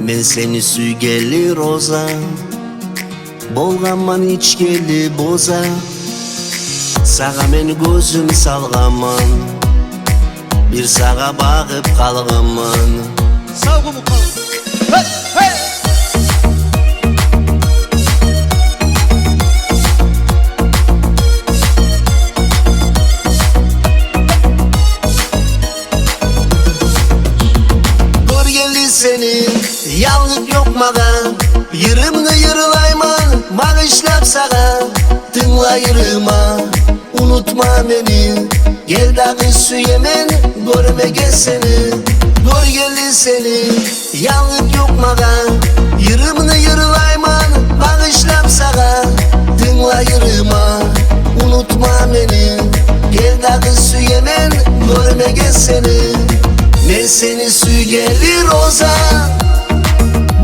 Men seni süygeli roza, bolgaman içkeli boza. Sağa men gözüm salgaman, bir sağa bakıp kalgaman. Sağ mı kal? Hey, hey! Gör geldi senin, yalnız yok mağa. Yırımını yırılayman, bağışlap sağa. Tınla yırıma, unutma beni. Gel dağı süyemen, görmege seni. Gör geldi senin, yalnız yok mağa. Yırımını yırılayman, bağışlap sağa. Tınla yırıma, unutma beni. Gel dağı süyemen, görmege seni. Men seni süygeli roza,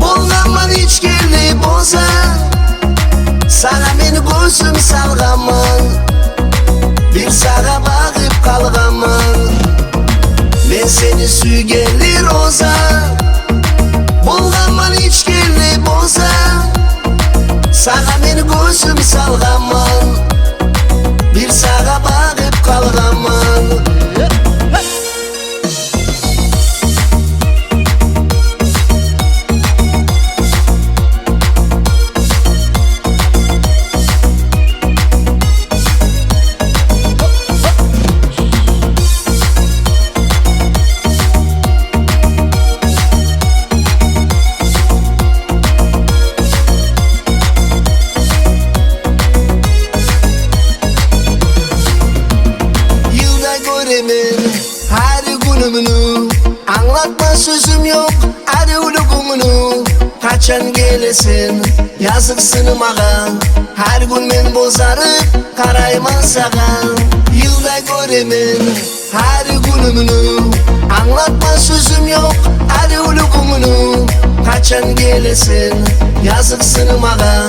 bolgaman içkeli boza. Sana meni gözüm salgaman, bir sağa bakıp kalgaman. Men seni süygeli roza, bolgaman içkeli boza. Sana meni gözüm salgaman, bir sağa bakıp kalgaman. Her günümünü anlatma sözüm yok. Hadi ulukumunu kaçan gelesin, yazıksın mağa. Her gün men bozarıp karayman sağa. Yılda göremen her günümünü anlatma sözüm yok. Hadi ulukumunu kaçan gelesin, yazıksın mağa.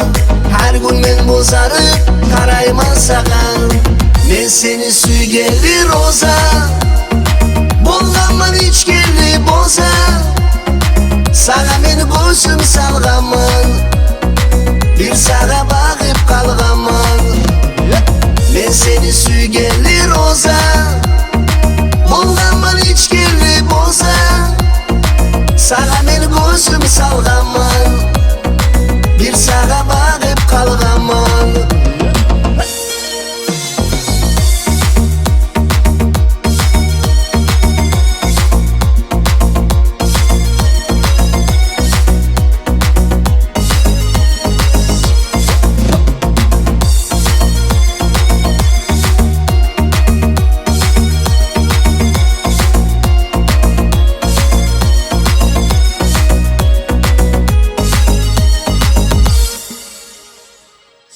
Her gün men bozarıp karayman sağa. Men seni süygeli roza, bolgaman içkeli boza. Sana meni gözüm salgaman, bir sağa bakıp kalgaman. Men seni süygeli roza, bolgaman